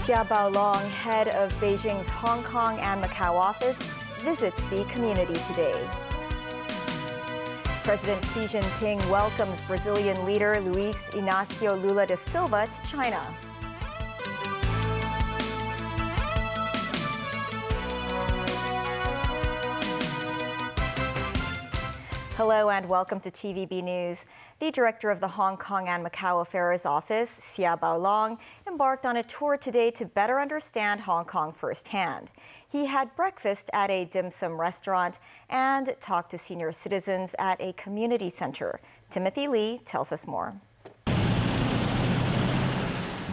Xia Baolong, head of Beijing's Hong Kong and Macau office, visits the community today. President Xi Jinping welcomes Brazilian leader Luiz Inácio Lula da Silva to China. Hello and welcome to TVB News. The director of the Hong Kong and Macau Affairs Office, Xia Baolong, embarked on a tour today to better understand Hong Kong firsthand. He had breakfast at a dim sum restaurant and talked to senior citizens at a community center. Timothy Lee tells us more.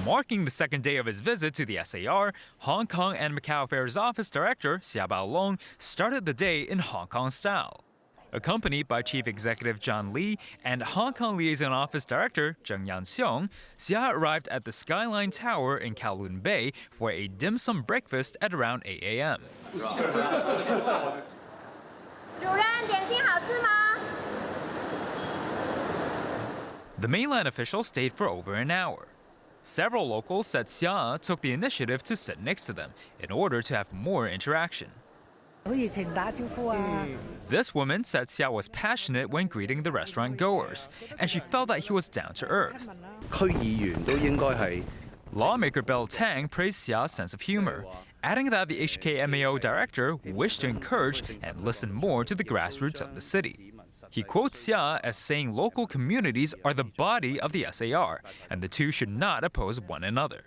Marking the second day of his visit to the SAR, Hong Kong and Macau Affairs Office Director Xia Baolong started the day in Hong Kong style. Accompanied by Chief Executive John Lee and Hong Kong Liaison Office Director Zheng Yanxiong, Xia arrived at the Skyline Tower in Kowloon Bay for a dim sum breakfast at around 8 a.m. The mainland official stayed for over an hour. Several locals said Xia took the initiative to sit next to them in order to have more interaction. This woman said Xia was passionate when greeting the restaurant goers, and she felt that he was down to earth. Lawmaker Bill Tang praised Xia's sense of humor, adding that the HKMAO director wished to encourage and listen more to the grassroots of the city. He quotes Xia as saying local communities are the body of the SAR, and the two should not oppose one another.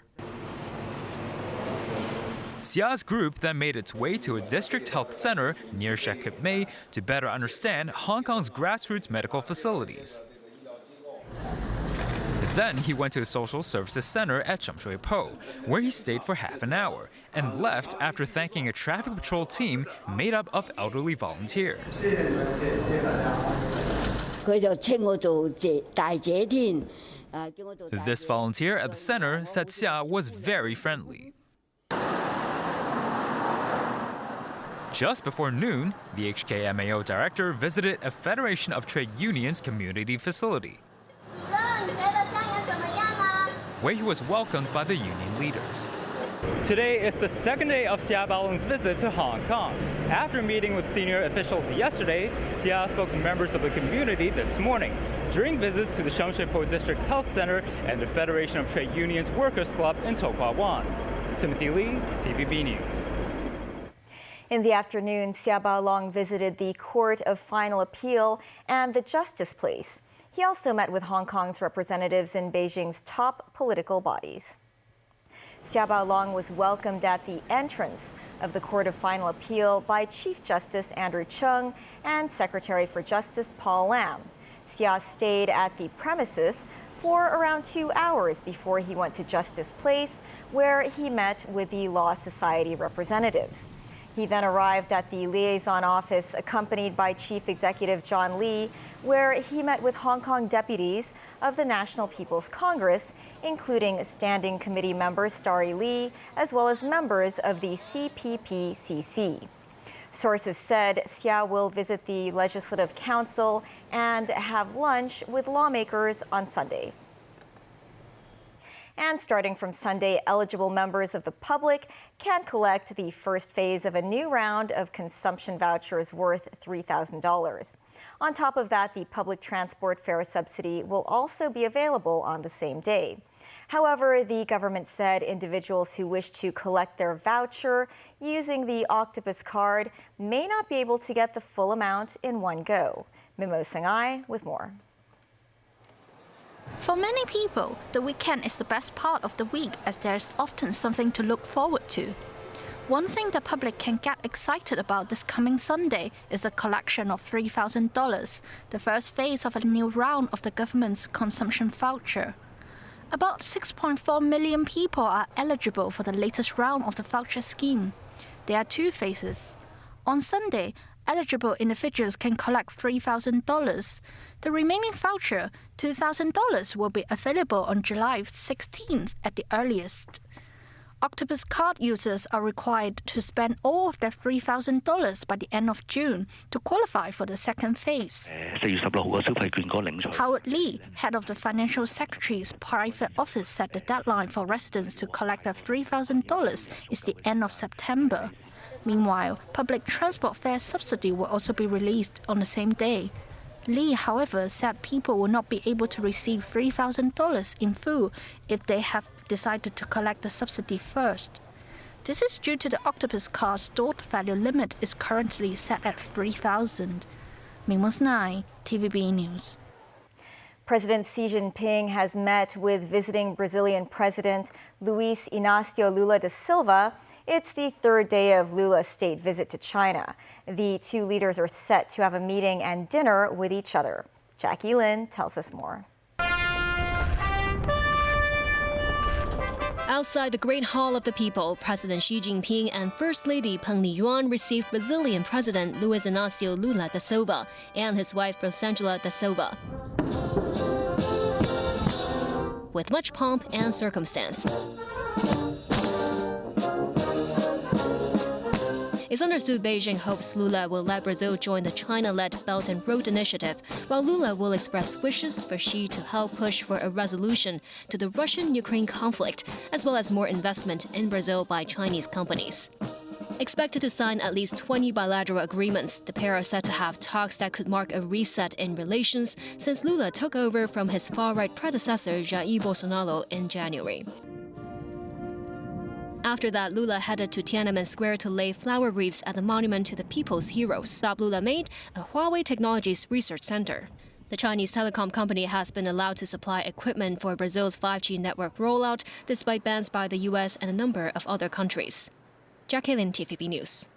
Xia's group then made its way to a district health center near Shek Kip Mei to better understand Hong Kong's grassroots medical facilities. Then he went to a social services center at Sham Shui Po, where he stayed for half an hour and left after thanking a traffic patrol team made up of elderly volunteers. This volunteer at the center said Xia was very friendly. Just before noon, the HKMAO director visited a Federation of Trade Unions community facility, where he was welcomed by the union leaders. Today is the second day of Xia Baolong's visit to Hong Kong. After meeting with senior officials yesterday, Xia spoke to members of the community this morning during visits to the Sham Shui Po District Health Center and the Federation of Trade Unions Workers Club in To Kwa Wan. Timothy Lee, TVB News. In the afternoon, Xia Baolong visited the Court of Final Appeal and the Justice Place. He also met with Hong Kong's representatives in Beijing's top political bodies. Xia Baolong was welcomed at the entrance of the Court of Final Appeal by Chief Justice Andrew Chung and Secretary for Justice Paul Lam. Xia stayed at the premises for around 2 hours before he went to Justice Place, where he met with the Law Society representatives. He then arrived at the liaison office accompanied by Chief Executive John Lee, where he met with Hong Kong deputies of the National People's Congress, including Standing Committee member Starry Lee, as well as members of the CPPCC. Sources said Xia will visit the Legislative Council and have lunch with lawmakers on Sunday. And starting from Sunday, eligible members of the public can collect the first phase of a new round of consumption vouchers worth $3,000. On top of that, the public transport fare subsidy will also be available on the same day. However, the government said individuals who wish to collect their voucher using the Octopus card may not be able to get the full amount in one go. Mimo Sangai with more. For many people, the weekend is the best part of the week as there's often something to look forward to. One thing the public can get excited about this coming Sunday is the collection of $3,000, the first phase of a new round of the government's consumption voucher. About 6.4 million people are eligible for the latest round of the voucher scheme. There are two phases. On Sunday, eligible individuals can collect $3,000. The remaining voucher, $2,000, will be available on July 16th at the earliest. Octopus card users are required to spend all of their $3,000 by the end of June to qualify for the second phase. Howard Lee, head of the Financial Secretary's private office, said the deadline for residents to collect their $3,000 is the end of September. Meanwhile, public transport fare subsidy will also be released on the same day. Lee, however, said people will not be able to receive $3,000 in full if they have decided to collect the subsidy first. This is due to the Octopus card stored value limit is currently set at $3,000. Mingmos 9, TVB News. President Xi Jinping has met with visiting Brazilian President Luiz Inácio Lula da Silva. It's the third day of Lula's state visit to China. The two leaders are set to have a meeting and dinner with each other. Jackie Lin tells us more. Outside the Great Hall of the People, President Xi Jinping and First Lady Peng Liyuan received Brazilian President Luiz Inácio Lula da Silva and his wife Rosângela da Silva with much pomp and circumstance. It's understood Beijing hopes Lula will let Brazil join the China-led Belt and Road Initiative, while Lula will express wishes for Xi to help push for a resolution to the Russian-Ukraine conflict, as well as more investment in Brazil by Chinese companies. Expected to sign at least 20 bilateral agreements, the pair are set to have talks that could mark a reset in relations since Lula took over from his far-right predecessor Jair Bolsonaro in January. After that, Lula headed to Tiananmen Square to lay flower wreaths at the Monument to the People's Heroes. Stop Lula made a Huawei Technologies research center. The Chinese telecom company has been allowed to supply equipment for Brazil's 5G network rollout, despite bans by the U.S. and a number of other countries. Jackie Lin, TVB News.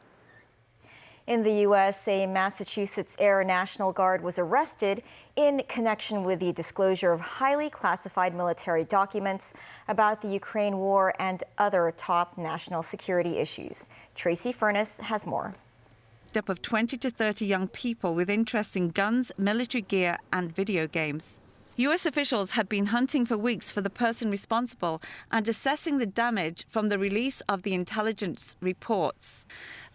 In the U.S., a Massachusetts Air National Guard was arrested in connection with the disclosure of highly classified military documents about the Ukraine war and other top national security issues. Tracy Furness has more. Up of 20 to 30 young people with interests in guns, military gear and video games. U.S. officials had been hunting for weeks for the person responsible and assessing the damage from the release of the intelligence reports.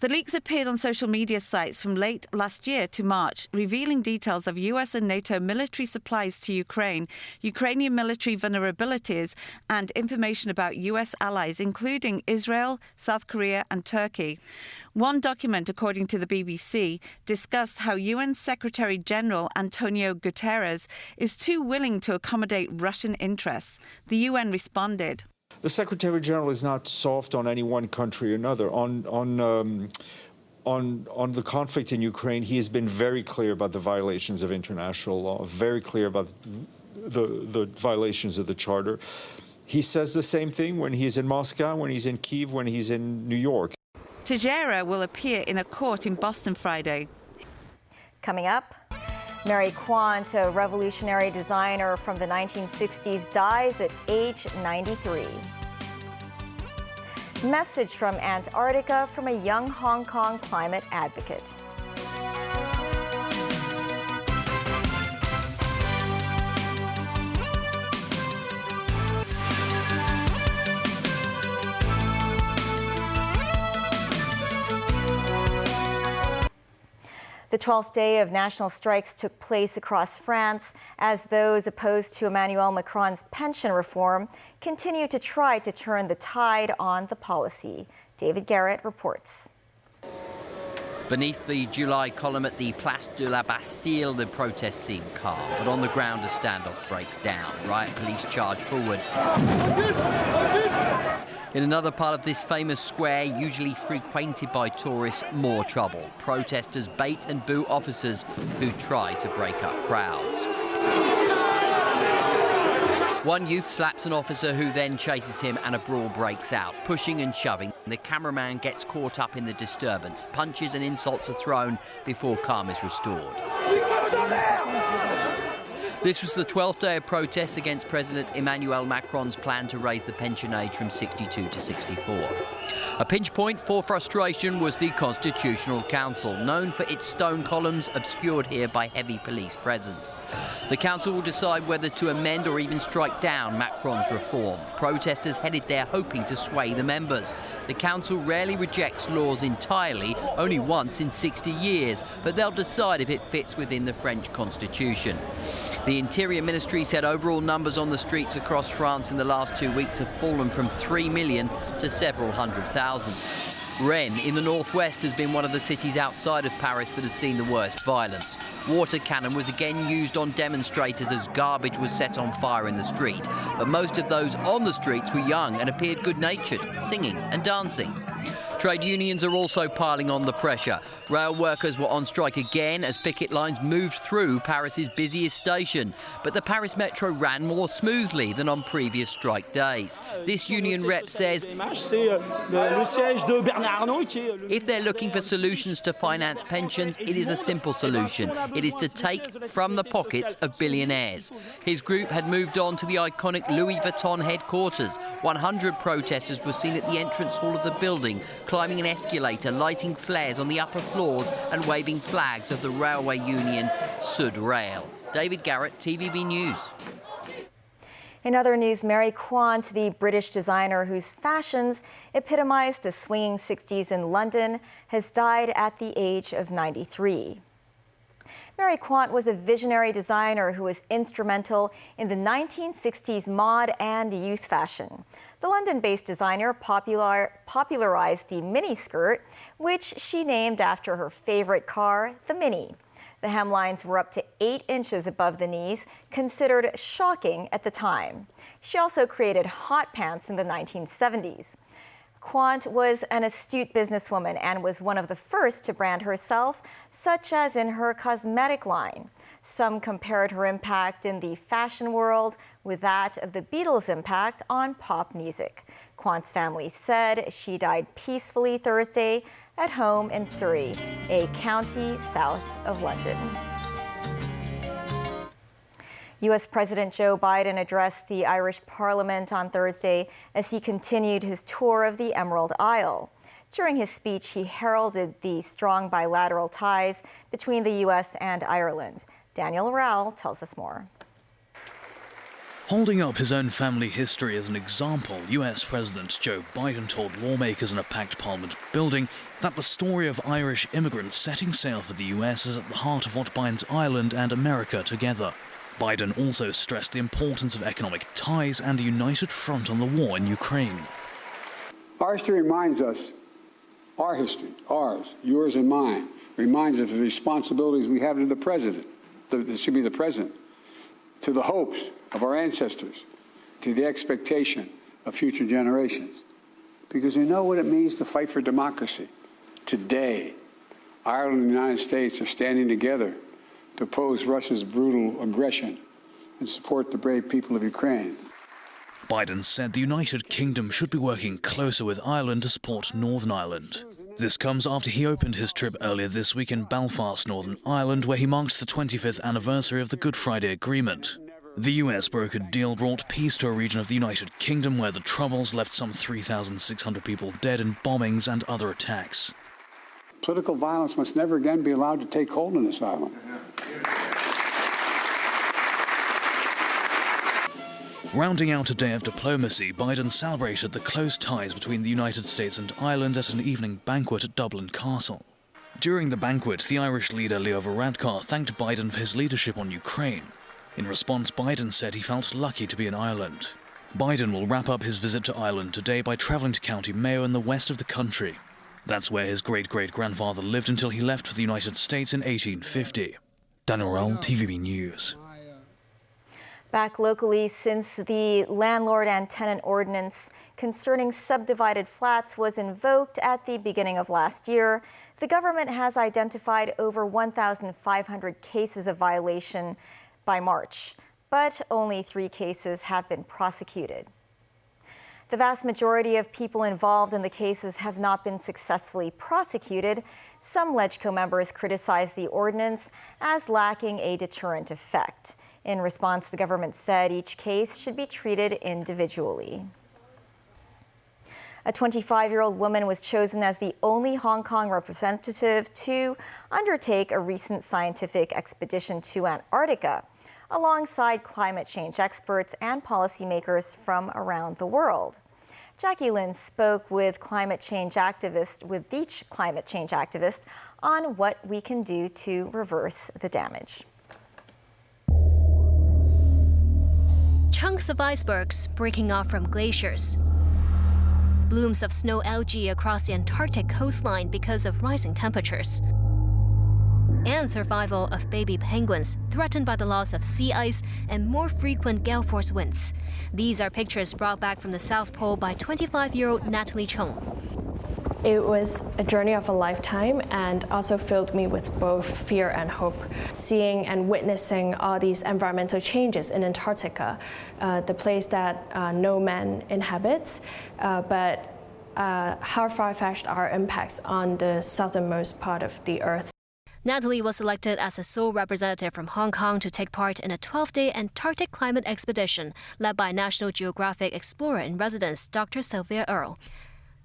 The leaks appeared on social media sites from late last year to March, revealing details of U.S. and NATO military supplies to Ukraine, Ukrainian military vulnerabilities, and information about U.S. allies, including Israel, South Korea, and Turkey. One document, according to the BBC, discussed how UN Secretary General Antonio Guterres is too willing to accommodate Russian interests. The UN responded. The Secretary General is not soft on any one country or another. On the conflict in Ukraine, he has been very clear about the violations of international law, very clear about the violations of the Charter. He says the same thing when he's in Moscow, when he's in Kyiv, when he's in New York. Tejera will appear in a court in Boston Friday. Coming up, Mary Quant, a revolutionary designer from the 1960s, dies at age 93. Message from Antarctica from a young Hong Kong climate advocate. The 12th day of national strikes took place across France as those opposed to Emmanuel Macron's pension reform continue to try to turn the tide on the policy. David Garrett reports. Beneath the July column at the Place de la Bastille, the protests seem calm, but on the ground a standoff breaks down. Riot police charge forward. In another part of this famous square, usually frequented by tourists, more trouble. Protesters bait and boo officers who try to break up crowds. One youth slaps an officer who then chases him and a brawl breaks out, pushing and shoving. The cameraman gets caught up in the disturbance. Punches and insults are thrown before calm is restored. This was the 12th day of protests against President Emmanuel Macron's plan to raise the pension age from 62 to 64. A pinch point for frustration was the Constitutional Council, known for its stone columns obscured here by heavy police presence. The council will decide whether to amend or even strike down Macron's reform. Protesters headed there hoping to sway the members. The council rarely rejects laws entirely, only once in 60 years, but they'll decide if it fits within the French constitution. The Interior Ministry said overall numbers on the streets across France in the last 2 weeks have fallen from 3 million to several 100,000. Rennes in the northwest has been one of the cities outside of Paris that has seen the worst violence. Water cannon was again used on demonstrators as garbage was set on fire in the street. But most of those on the streets were young and appeared good-natured, singing and dancing. Trade unions are also piling on the pressure. Rail workers were on strike again as picket lines moved through Paris's busiest station. But the Paris Metro ran more smoothly than on previous strike days. This union rep says if they're looking for solutions to finance pensions, it is a simple solution. It is to take from the pockets of billionaires. His group had moved on to the iconic Louis Vuitton headquarters. 100 protesters were seen at the entrance hall of the building, climbing an escalator, lighting flares on the upper floors and waving flags of the railway union Sud Rail. David Garrett, TVB News. In other news, Mary Quant, the British designer whose fashions epitomized the swinging 60s in London, has died at the age of 93. Mary Quant was a visionary designer who was instrumental in the 1960s mod and youth fashion. The London-based designer popularized the miniskirt, which she named after her favorite car, the Mini. The hemlines were up to 8 inches above the knees, considered shocking at the time. She also created hot pants in the 1970s. Quant was an astute businesswoman and was one of the first to brand herself, such as in her cosmetic line. Some compared her impact in the fashion world with that of the Beatles' impact on pop music. Quant's family said she died peacefully Thursday at home in Surrey, a county south of London. U.S. President Joe Biden addressed the Irish Parliament on Thursday as he continued his tour of the Emerald Isle. During his speech, he heralded the strong bilateral ties between the U.S. and Ireland. Daniel Rowell tells us more. Holding up his own family history as an example, US President Joe Biden told lawmakers in a packed Parliament building that the story of Irish immigrants setting sail for the US is at the heart of what binds Ireland and America together. Biden also stressed the importance of economic ties and a united front on the war in Ukraine. Our history reminds us, our history, ours, yours and mine, reminds us of the responsibilities we have to the president, the president, to the hopes of our ancestors, to the expectation of future generations. Because we know what it means to fight for democracy. Today, Ireland and the United States are standing together to oppose Russia's brutal aggression and support the brave people of Ukraine. Biden said the United Kingdom should be working closer with Ireland to support Northern Ireland. This comes after he opened his trip earlier this week in Belfast, Northern Ireland, where he marked the 25th anniversary of the Good Friday Agreement. The US brokered deal brought peace to a region of the United Kingdom where the Troubles left some 3,600 people dead in bombings and other attacks. Political violence must never again be allowed to take hold on this island. Rounding out a day of diplomacy, Biden celebrated the close ties between the United States and Ireland at an evening banquet at Dublin Castle. During the banquet, the Irish leader Leo Varadkar thanked Biden for his leadership on Ukraine. In response, Biden said he felt lucky to be in Ireland. Biden will wrap up his visit to Ireland today by travelling to County Mayo in the west of the country. That's where his great-great-grandfather lived until he left for the United States in 1850. Daniel Rowell, TVB News. Back locally, since the landlord and tenant ordinance concerning subdivided flats was invoked at the beginning of last year, the government has identified over 1,500 cases of violation by March, but only 3 cases have been prosecuted. The vast majority of people involved in the cases have not been successfully prosecuted. Some LegCo members criticize the ordinance as lacking a deterrent effect. In response, the government said each case should be treated individually. A 25-year-old woman was chosen as the only Hong Kong representative to undertake a recent scientific expedition to Antarctica, alongside climate change experts and policymakers from around the world. Jackie Lin spoke with each climate change activist on what we can do to reverse the damage. Chunks of icebergs breaking off from glaciers. Blooms of snow algae across the Antarctic coastline because of rising temperatures. And survival of baby penguins threatened by the loss of sea ice and more frequent gale force winds. These are pictures brought back from the South Pole by 25-year-old Natalie Chung. It was a journey of a lifetime and also filled me with both fear and hope. Seeing and witnessing all these environmental changes in Antarctica, the place that no man inhabits, but how far-fetched are impacts on the southernmost part of the Earth. Natalie was selected as a sole representative from Hong Kong to take part in a 12-day Antarctic climate expedition led by National Geographic Explorer-in-Residence Dr. Sylvia Earle.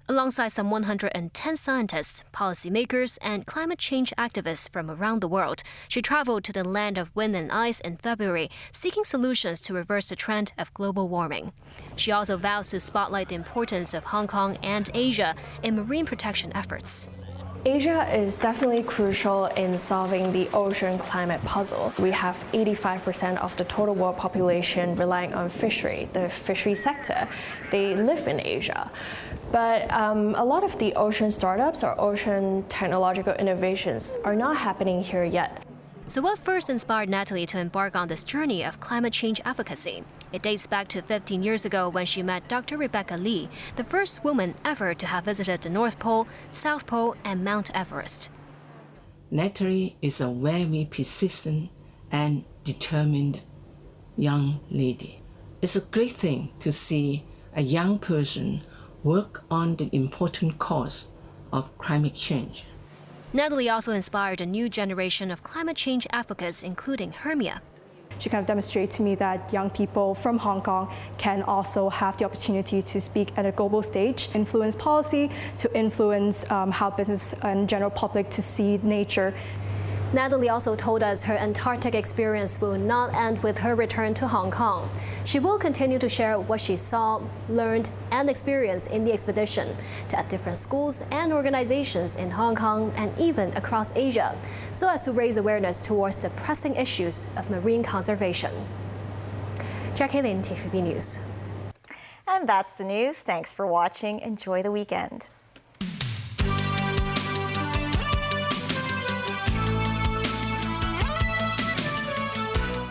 Alongside some 110 scientists, policymakers, and climate change activists from around the world, she traveled to the land of wind and ice in February, seeking solutions to reverse the trend of global warming. She also vows to spotlight the importance of Hong Kong and Asia in marine protection efforts. Asia is definitely crucial in solving the ocean climate puzzle. We have 85% of the total world population relying on fishery, the fishery sector. They live in Asia. But a lot of the ocean startups or ocean technological innovations are not happening here yet. So what first inspired Natalie to embark on this journey of climate change advocacy? It dates back to 15 years ago when she met Dr. Rebecca Lee, the first woman ever to have visited the North Pole, South Pole, and Mount Everest. Natalie is a very persistent and determined young lady. It's a great thing to see a young person work on the important cause of climate change. Natalie also inspired a new generation of climate change advocates, including Hermia. She kind of demonstrated to me that young people from Hong Kong can also have the opportunity to speak at a global stage, influence policy, to influence how business and general public to see nature. Natalie also told us her Antarctic experience will not end with her return to Hong Kong. She will continue to share what she saw, learned, and experienced in the expedition at different schools and organizations in Hong Kong and even across Asia, so as to raise awareness towards the pressing issues of marine conservation. Jackie Lin, TVB News. And that's the news. Thanks for watching. Enjoy the weekend.